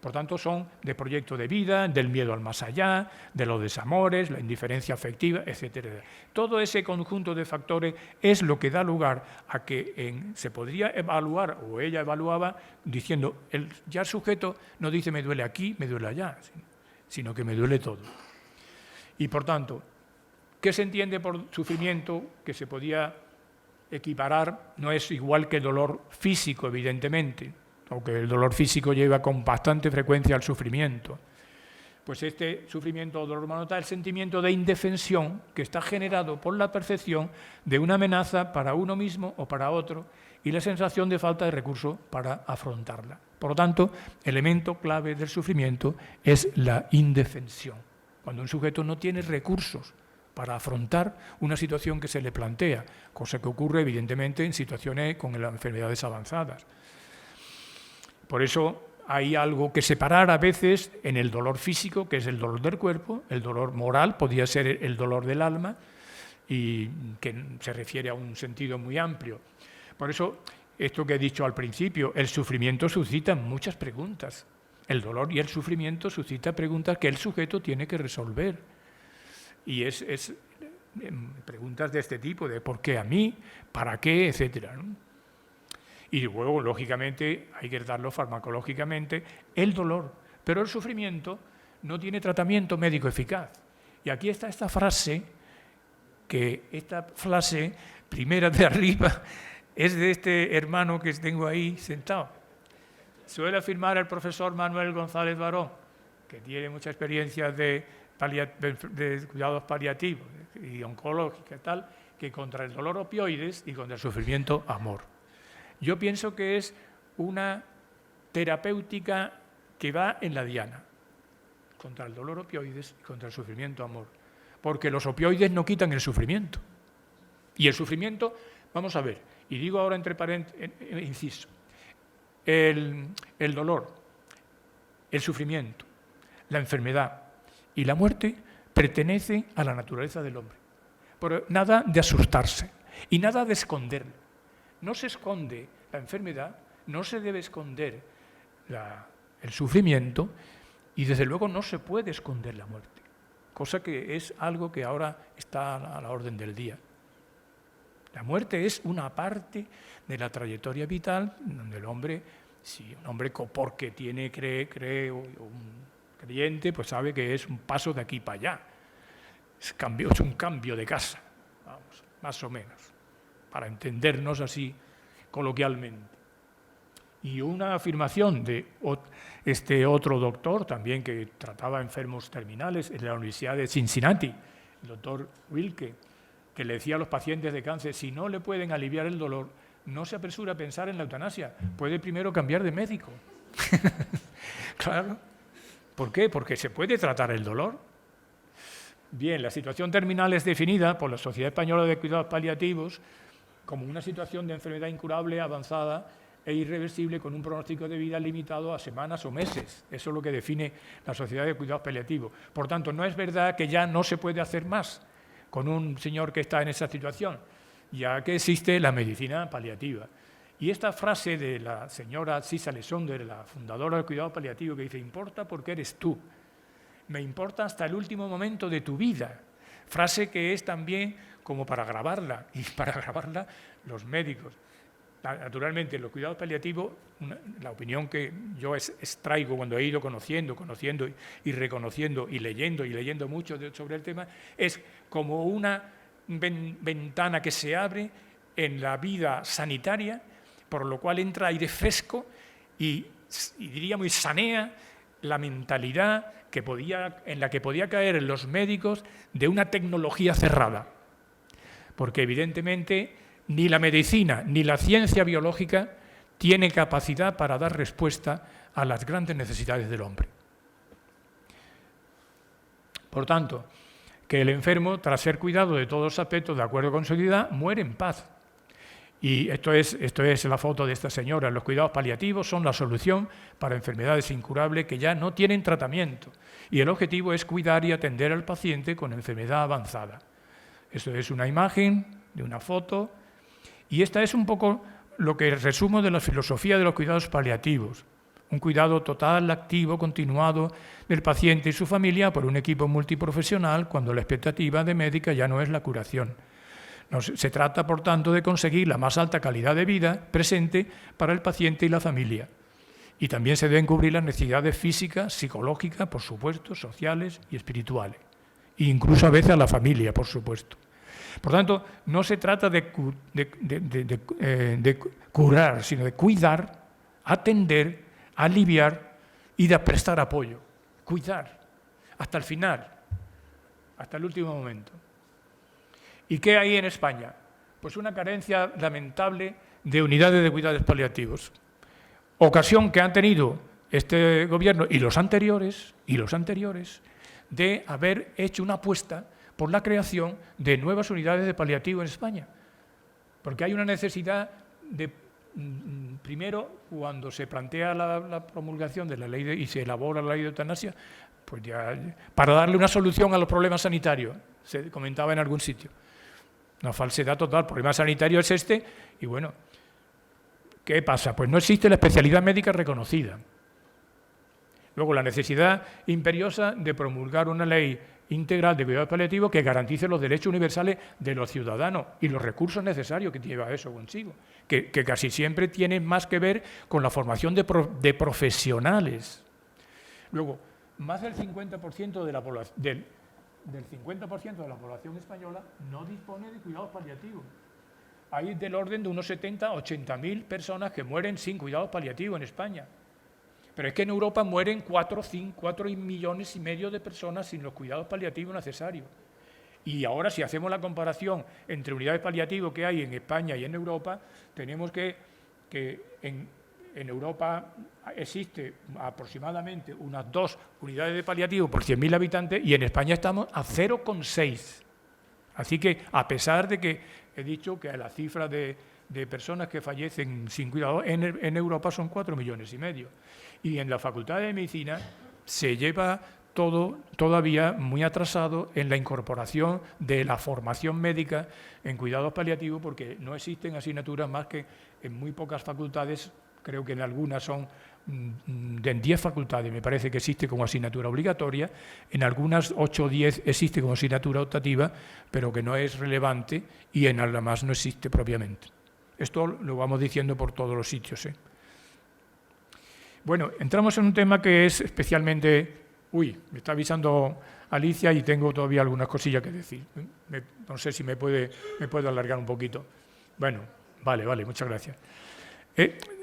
Por tanto, son de proyecto de vida, del miedo al más allá, de los desamores, la indiferencia afectiva, etcétera. Todo ese conjunto de factores es lo que da lugar a que se podría evaluar, o ella evaluaba, diciendo, ya el sujeto no dice me duele aquí, me duele allá, sino que me duele todo. Y por tanto, ¿qué se entiende por sufrimiento que se podía equiparar? No es igual que el dolor físico, evidentemente, aunque el dolor físico lleva con bastante frecuencia al sufrimiento. Pues este sufrimiento o dolor humano está el sentimiento de indefensión que está generado por la percepción de una amenaza para uno mismo o para otro y la sensación de falta de recursos para afrontarla. Por lo tanto, elemento clave del sufrimiento es la indefensión. Cuando un sujeto no tiene recursos para afrontar una situación que se le plantea, cosa que ocurre evidentemente en situaciones con las enfermedades avanzadas. Por eso hay algo que separar a veces en el dolor físico, que es el dolor del cuerpo, el dolor moral, podría ser el dolor del alma, y que se refiere a un sentido muy amplio. Por eso, esto que he dicho al principio, el sufrimiento suscita muchas preguntas. El dolor y el sufrimiento suscita preguntas que el sujeto tiene que resolver. Y es preguntas de este tipo, de por qué a mí, para qué, etcétera, ¿no? Y luego, lógicamente, hay que tratarlo farmacológicamente, el dolor. Pero el sufrimiento no tiene tratamiento médico eficaz. Y aquí está esta frase, primera de arriba, es de este hermano que tengo ahí sentado. Suele afirmar el profesor Manuel González Barón, que tiene mucha experiencia de cuidados paliativos y oncológicos y tal, que contra el dolor opioides y contra el sufrimiento amor. Yo pienso que es una terapéutica que va en la diana, contra el dolor opioides y contra el sufrimiento amor, porque los opioides no quitan el sufrimiento. Y el sufrimiento, vamos a ver, y digo ahora entre paréntesis, inciso, el dolor, el sufrimiento, la enfermedad y la muerte pertenecen a la naturaleza del hombre. Pero nada de asustarse y nada de esconderlo. No se esconde la enfermedad, no se debe esconder el sufrimiento y desde luego no se puede esconder la muerte, cosa que es algo que ahora está a la orden del día. La muerte es una parte de la trayectoria vital donde el hombre, si un hombre porque cree un creyente, pues sabe que es un paso de aquí para allá. Es un cambio de casa, vamos, más o menos, para entendernos así coloquialmente. Y una afirmación de este otro doctor también que trataba enfermos terminales en la Universidad de Cincinnati, el doctor Wilke, que le decía a los pacientes de cáncer, si no le pueden aliviar el dolor, no se apresura a pensar en la eutanasia, puede primero cambiar de médico. Claro, ¿Por qué? Porque se puede tratar el dolor. Bien, la situación terminal es definida por la Sociedad Española de Cuidados Paliativos como una situación de enfermedad incurable, avanzada e irreversible con un pronóstico de vida limitado a semanas o meses. Eso es lo que define la Sociedad de Cuidados Paliativos. Por tanto, no es verdad que ya no se puede hacer más con un señor que está en esa situación, ya que existe la medicina paliativa. Y esta frase de la señora Sisa Lesonder, la fundadora del cuidado paliativo, que dice: importa porque eres tú, me importa hasta el último momento de tu vida. Frase que es también como para grabarla, y para grabarla los médicos. Naturalmente, en los cuidados paliativos, la opinión que yo extraigo cuando he ido conociendo y reconociendo y leyendo mucho sobre el tema, es como una ventana que se abre en la vida sanitaria, por lo cual entra aire fresco y diríamos, y sanea la mentalidad en la que podía caer los médicos de una tecnología cerrada. Porque evidentemente ni la medicina ni la ciencia biológica tiene capacidad para dar respuesta a las grandes necesidades del hombre. Por tanto, que el enfermo, tras ser cuidado de todos los aspectos de acuerdo con su edad, muere en paz. Y esto es la foto de esta señora. Los cuidados paliativos son la solución para enfermedades incurables que ya no tienen tratamiento. Y el objetivo es cuidar y atender al paciente con enfermedad avanzada. Esto es una imagen de una foto. Y esta es un poco lo que resumo de la filosofía de los cuidados paliativos. Un cuidado total, activo, continuado del paciente y su familia por un equipo multiprofesional cuando la expectativa de médica ya no es la curación. Se trata, por tanto, de conseguir la más alta calidad de vida presente para el paciente y la familia. Y también se deben cubrir las necesidades físicas, psicológicas, por supuesto, sociales y espirituales. E incluso a veces a la familia, por supuesto. Por tanto, no se trata de curar, sino de cuidar, atender, aliviar y de prestar apoyo. Cuidar, hasta el final, hasta el último momento. ¿Y qué hay en España? Pues una carencia lamentable de unidades de cuidados paliativos. Ocasión que han tenido este gobierno y los anteriores, de haber hecho una apuesta por la creación de nuevas unidades de paliativo en España. Porque hay una necesidad de, primero, cuando se plantea la promulgación de la ley y se elabora la ley de eutanasia, pues ya, para darle una solución a los problemas sanitarios, se comentaba en algún sitio. Una falsedad total, el problema sanitario es este, y bueno, ¿qué pasa? Pues no existe la especialidad médica reconocida. Luego, la necesidad imperiosa de promulgar una ley integral de cuidados paliativos que garantice los derechos universales de los ciudadanos y los recursos necesarios que lleva eso consigo, que casi siempre tienen más que ver con la formación de profesionales. Luego, más del 50% de la población, del 50% de la población española no dispone de cuidados paliativos. Hay del orden de unos 70 a 80.000 personas que mueren sin cuidados paliativos en España. Pero es que en Europa mueren 4,5 millones de personas sin los cuidados paliativos necesarios. Y ahora, si hacemos la comparación entre unidades paliativas que hay en España y en Europa, tenemos que en Europa existe aproximadamente unas 2 unidades de paliativo por 100.000 habitantes y en España estamos a 0,6. Así que, a pesar de que he dicho que la cifra de personas que fallecen sin cuidado en Europa son 4,5 millones. Y en la Facultad de Medicina se lleva todo todavía muy atrasado en la incorporación de la formación médica en cuidados paliativos, porque no existen asignaturas más que en muy pocas facultades. Creo que en algunas son en 10 facultades, me parece que existe como asignatura obligatoria, en algunas 8 o 10 existe como asignatura optativa, pero que no es relevante y en las demás no existe propiamente. Esto lo vamos diciendo por todos los sitios. Bueno, entramos en un tema que es especialmente... me está avisando Alicia y tengo todavía algunas cosillas que decir. No sé si me puede alargar un poquito. Bueno, vale, muchas gracias.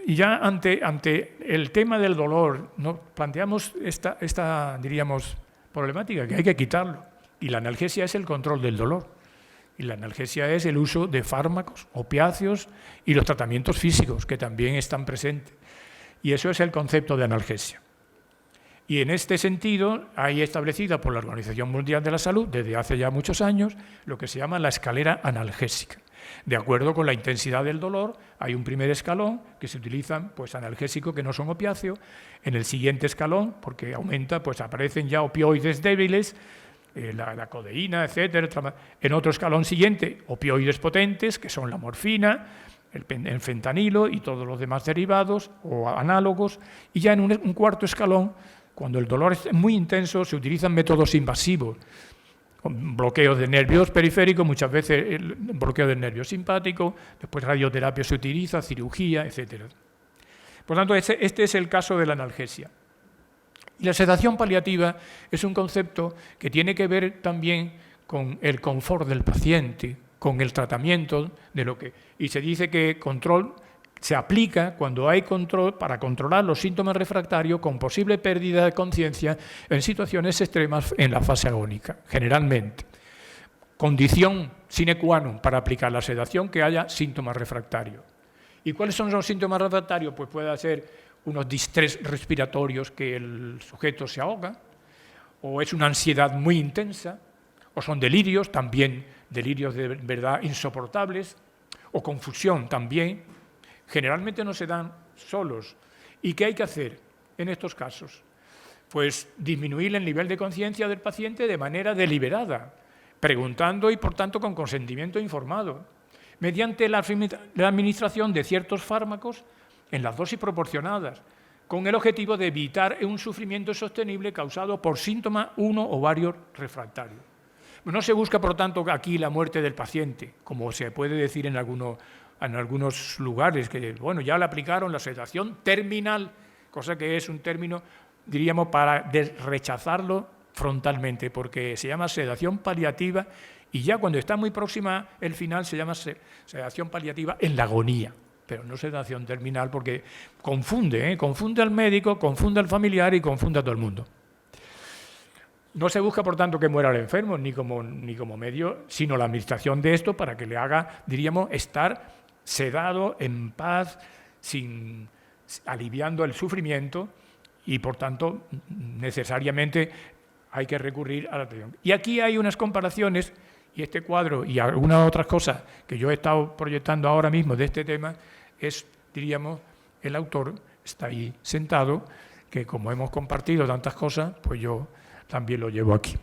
Y ya ante el tema del dolor, ¿no? Planteamos esta, diríamos, problemática, que hay que quitarlo. Y la analgesia es el control del dolor. Y la analgesia es el uso de fármacos, opiáceos y los tratamientos físicos, que también están presentes. Y eso es el concepto de analgesia. Y en este sentido hay establecida por la Organización Mundial de la Salud desde hace ya muchos años lo que se llama la escalera analgésica. De acuerdo con la intensidad del dolor, hay un primer escalón que se utilizan pues, analgésicos que no son opiáceos. En el siguiente escalón, porque aumenta, pues aparecen ya opioides débiles, la codeína, etcétera. En otro escalón siguiente, opioides potentes, que son la morfina, el fentanilo y todos los demás derivados o análogos. Y ya en un cuarto escalón, cuando el dolor es muy intenso, se utilizan métodos invasivos, bloqueos de nervios periféricos, muchas veces el bloqueo del nervio simpático, después radioterapia se utiliza, cirugía, etc. Por tanto, este es el caso de la analgesia. Y la sedación paliativa es un concepto que tiene que ver también con el confort del paciente, con el tratamiento de lo que... Y se dice que control se aplica cuando hay control para controlar los síntomas refractarios con posible pérdida de conciencia en situaciones extremas en la fase agónica, generalmente. Condición sine qua non para aplicar la sedación que haya síntomas refractarios. ¿Y cuáles son los síntomas refractarios? Pues puede ser unos distrés respiratorios que el sujeto se ahoga, o es una ansiedad muy intensa, o son delirios, también delirios de verdad insoportables, o confusión también. Generalmente no se dan solos. ¿Y qué hay que hacer en estos casos? Pues disminuir el nivel de conciencia del paciente de manera deliberada, preguntando y, por tanto, con consentimiento informado, mediante la administración de ciertos fármacos en las dosis proporcionadas, con el objetivo de evitar un sufrimiento sostenible causado por síntomas uno o varios refractarios. No se busca, por tanto, aquí la muerte del paciente, como se puede decir en algunos lugares, que bueno, ya le aplicaron la sedación terminal, cosa que es un término, diríamos, para rechazarlo frontalmente, porque se llama sedación paliativa y ya cuando está muy próxima el final se llama sedación paliativa en la agonía, pero no sedación terminal porque confunde al médico, confunde al familiar y confunde a todo el mundo. No se busca, por tanto, que muera el enfermo, ni como medio, sino la administración de esto para que le haga, diríamos, estar sedado, en paz, aliviando el sufrimiento y, por tanto, necesariamente hay que recurrir a la atención. Y aquí hay unas comparaciones, y este cuadro y algunas otras cosas que yo he estado proyectando ahora mismo de este tema, es, diríamos, el autor está ahí sentado, que como hemos compartido tantas cosas, pues yo también lo llevo aquí.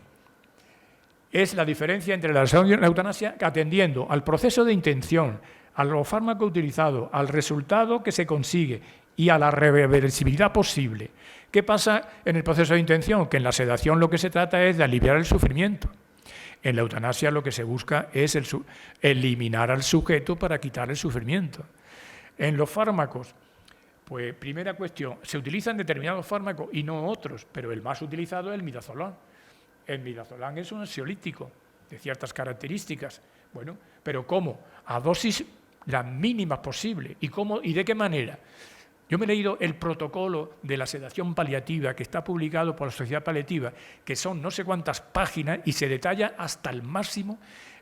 Es la diferencia entre la eutanasia atendiendo al proceso de intención, a los fármacos utilizados, al resultado que se consigue y a la reversibilidad posible. ¿Qué pasa en el proceso de intención? Que en la sedación lo que se trata es de aliviar el sufrimiento. En la eutanasia lo que se busca es eliminar al sujeto para quitar el sufrimiento. En los fármacos, pues primera cuestión, se utilizan determinados fármacos y no otros, pero el más utilizado es el midazolam. El midazolam es un ansiolítico de ciertas características. Bueno, pero ¿cómo? A dosis las mínimas posibles. ¿Y de qué manera? Yo me he leído el protocolo de la sedación paliativa que está publicado por la Sociedad Paliativa, que son no sé cuántas páginas y se detalla hasta el máximo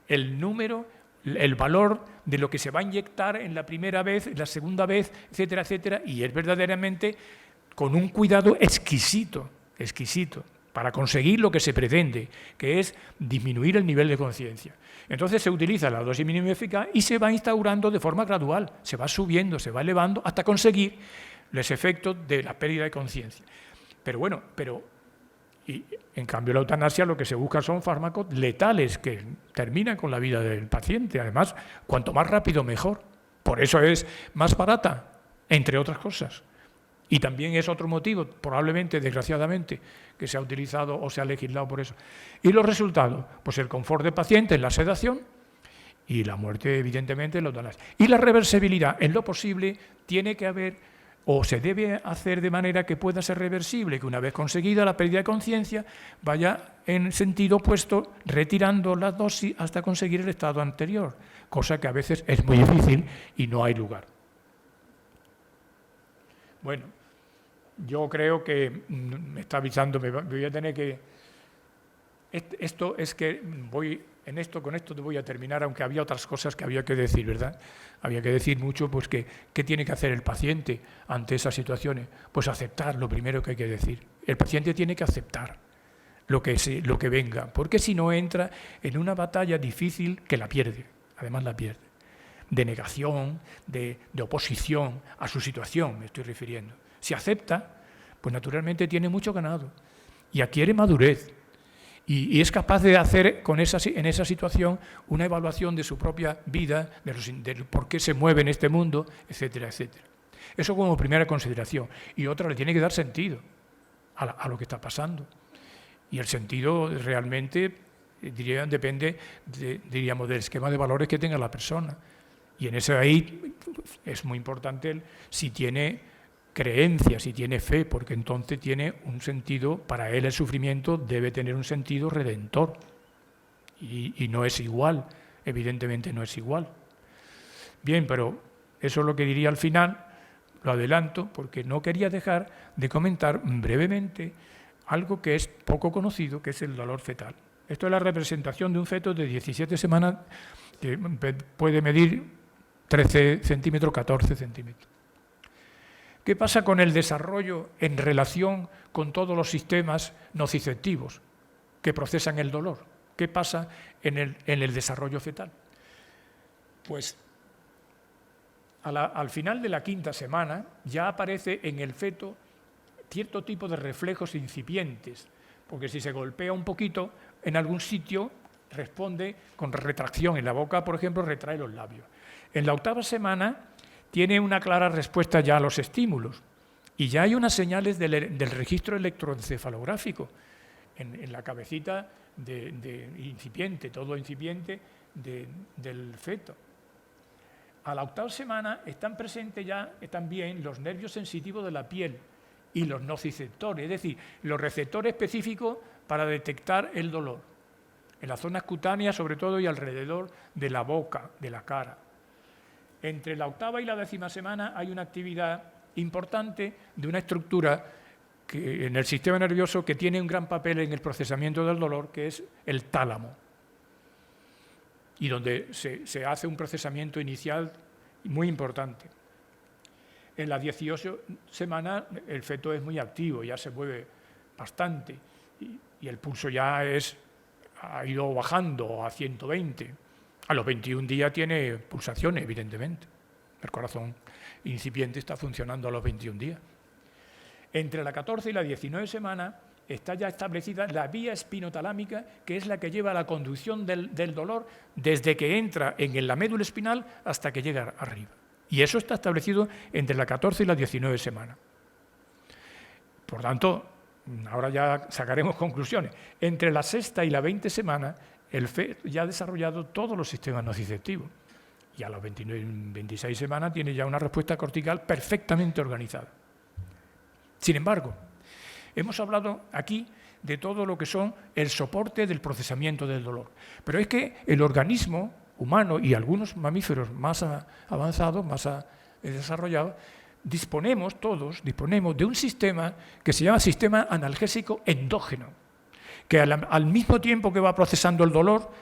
el número, el valor de lo que se va a inyectar en la primera vez, en la segunda vez, etcétera, etcétera, y es verdaderamente con un cuidado exquisito, para conseguir lo que se pretende, que es disminuir el nivel de conciencia. Entonces se utiliza la dosis mínima eficaz y se va instaurando de forma gradual, se va subiendo, se va elevando hasta conseguir los efectos de la pérdida de conciencia. Y en cambio la eutanasia lo que se busca son fármacos letales que terminan con la vida del paciente. Además, cuanto más rápido mejor. Por eso es más barata, entre otras cosas. Y también es otro motivo, probablemente, desgraciadamente, que se ha utilizado o se ha legislado por eso. ¿Y los resultados? Pues el confort del paciente en la sedación y la muerte, evidentemente, en la eutanasia. Y la reversibilidad, en lo posible, tiene que haber o se debe hacer de manera que pueda ser reversible, que una vez conseguida la pérdida de conciencia vaya en sentido opuesto, retirando la dosis hasta conseguir el estado anterior, cosa que a veces es muy difícil y no hay lugar. Bueno, yo creo que me está avisando, voy a tener que... Esto es que con esto te voy a terminar, aunque había otras cosas que había que decir, ¿verdad? Había que decir mucho, pues, ¿qué tiene que hacer el paciente ante esas situaciones? Pues aceptar lo primero que hay que decir. El paciente tiene que aceptar lo que venga, porque si no entra en una batalla difícil que la pierde, además la pierde, de negación, de oposición a su situación, me estoy refiriendo. Si acepta, pues naturalmente tiene mucho ganado y adquiere madurez y es capaz de hacer en esa situación una evaluación de su propia vida, de por qué se mueve en este mundo, etcétera, etcétera. Eso como primera consideración. Y otra, le tiene que dar sentido a lo que está pasando. Y el sentido realmente, depende, diríamos, del esquema de valores que tenga la persona. Y en eso ahí es muy importante si tiene creencia, si tiene fe, porque entonces tiene un sentido, para él el sufrimiento debe tener un sentido redentor. Y no es igual, evidentemente no es igual. Bien, pero eso es lo que diría al final, lo adelanto, porque no quería dejar de comentar brevemente algo que es poco conocido, que es el dolor fetal. Esto es la representación de un feto de 17 semanas que puede medir 13 centímetros, 14 centímetros. ¿Qué pasa con el desarrollo en relación con todos los sistemas nociceptivos que procesan el dolor? ¿Qué pasa en el desarrollo fetal? Pues al final de la 5ª semana ya aparece en el feto cierto tipo de reflejos incipientes, porque si se golpea un poquito en algún sitio, responde con retracción. En la boca, por ejemplo, retrae los labios. En la 8ª semana tiene una clara respuesta ya a los estímulos y ya hay unas señales del registro electroencefalográfico en la cabecita de incipiente, todo incipiente del feto. A la 8ª semana están presentes ya también los nervios sensitivos de la piel y los nociceptores, es decir, los receptores específicos para detectar el dolor, en las zonas cutáneas sobre todo y alrededor de la boca, de la cara. Entre la 8ª y la 10ª semana hay una actividad importante de una estructura en el sistema nervioso que tiene un gran papel en el procesamiento del dolor, que es el tálamo, y donde se hace un procesamiento inicial muy importante. En las 18 semanas el feto es muy activo, ya se mueve bastante y el pulso ya ha ido bajando a 120. A los 21 días tiene pulsaciones, evidentemente. El corazón incipiente está funcionando a los 21 días. Entre la 14 y la 19 semana está ya establecida la vía espinotalámica, que es la que lleva la conducción del dolor desde que entra en la médula espinal hasta que llega arriba. Y eso está establecido entre la 14 y la 19 semana. Por tanto, ahora ya sacaremos conclusiones. Entre la 6ª y la 20 semana, el feto ya ha desarrollado todos los sistemas nociceptivos. Y a las 26 semanas tiene ya una respuesta cortical perfectamente organizada. Sin embargo, hemos hablado aquí de todo lo que son el soporte del procesamiento del dolor. Pero es que el organismo humano y algunos mamíferos más avanzados, más desarrollados, disponemos de un sistema que se llama sistema analgésico endógeno, que al mismo tiempo que va procesando el dolor,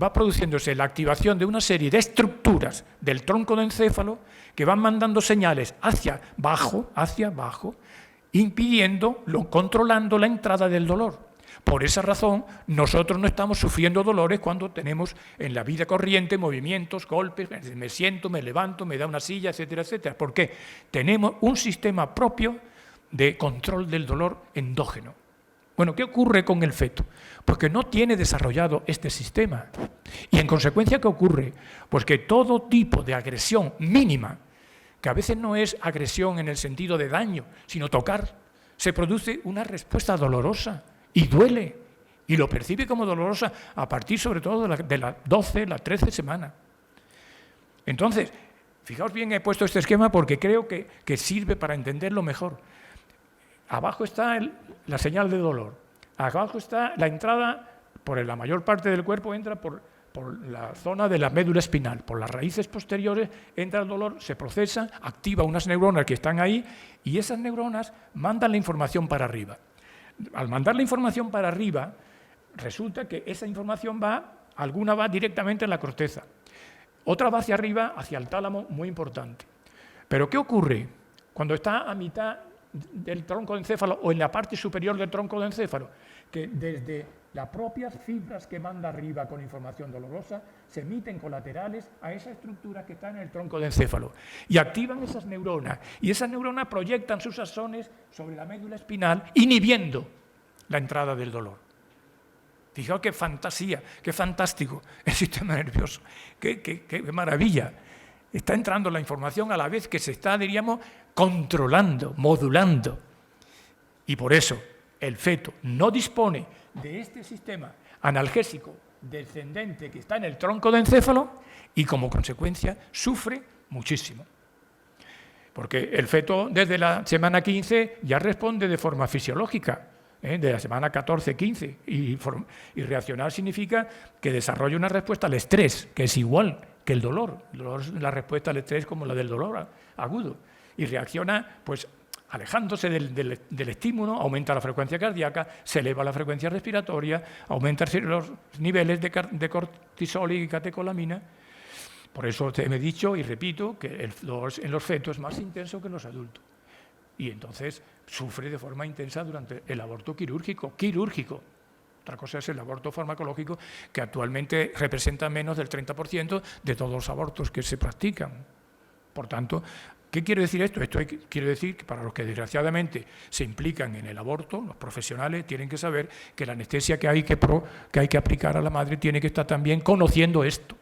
va produciéndose la activación de una serie de estructuras del tronco del encéfalo que van mandando señales hacia abajo, impidiendo, controlando la entrada del dolor. Por esa razón, nosotros no estamos sufriendo dolores cuando tenemos en la vida corriente movimientos, golpes, me siento, me levanto, me da una silla, etcétera, etcétera. ¿Por qué? Tenemos un sistema propio de control del dolor endógeno. Bueno, ¿qué ocurre con el feto? Pues que no tiene desarrollado este sistema. Y en consecuencia, ¿qué ocurre? Pues que todo tipo de agresión mínima, que a veces no es agresión en el sentido de daño, sino tocar, se produce una respuesta dolorosa. Y duele, y lo percibe como dolorosa a partir sobre todo de las 12, las 13 semanas. Entonces, fijaos bien, he puesto este esquema porque creo que sirve para entenderlo mejor. Abajo está la señal de dolor, abajo está la entrada, por la mayor parte del cuerpo entra por la zona de la médula espinal, por las raíces posteriores entra el dolor, se procesa, activa unas neuronas que están ahí y esas neuronas mandan la información para arriba. Al mandar la información para arriba, resulta que esa información alguna va directamente en la corteza, otra va hacia arriba, hacia el tálamo, muy importante. Pero ¿qué ocurre? Cuando está a mitad del tronco de encéfalo o en la parte superior del tronco de encéfalo, que desde las propias fibras que manda arriba con información dolorosa se emiten colaterales a esa estructura que está en el tronco de encéfalo y activan esas neuronas, y esas neuronas proyectan sus axones sobre la médula espinal, inhibiendo la entrada del dolor. Fijaos qué fantasía, qué fantástico el sistema nervioso, qué maravilla. Está entrando la información a la vez que se está, diríamos, controlando, modulando. Y por eso el feto no dispone de este sistema analgésico descendente que está en el tronco de encéfalo y, como consecuencia, sufre muchísimo. Porque el feto desde la semana 15 ya responde de forma fisiológica, de la semana 14-15, y reaccionar significa que desarrolla una respuesta al estrés, que es igual que el dolor. El dolor es la respuesta al estrés como la del dolor agudo, y reacciona pues alejándose del estímulo, aumenta la frecuencia cardíaca, se eleva la frecuencia respiratoria, aumenta los niveles de cortisol y catecolamina. Por eso te he dicho y repito que el dolor en los fetos es más intenso que en los adultos. Y entonces sufre de forma intensa durante el aborto quirúrgico. Otra cosa es el aborto farmacológico, que actualmente representa menos del 30% de todos los abortos que se practican. Por tanto, ¿qué quiere decir esto? Esto quiere decir que para los que desgraciadamente se implican en el aborto, los profesionales tienen que saber que la anestesia que hay que aplicar a la madre tiene que estar también conociendo esto.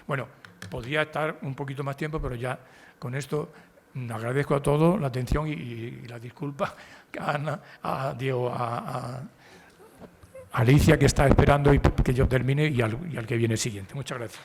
Bueno, podría estar un poquito más tiempo, pero ya con esto agradezco a todos la atención y la disculpa a Ana, a Diego, a Alicia, que está esperando y que yo termine, y al que viene siguiente. Muchas gracias.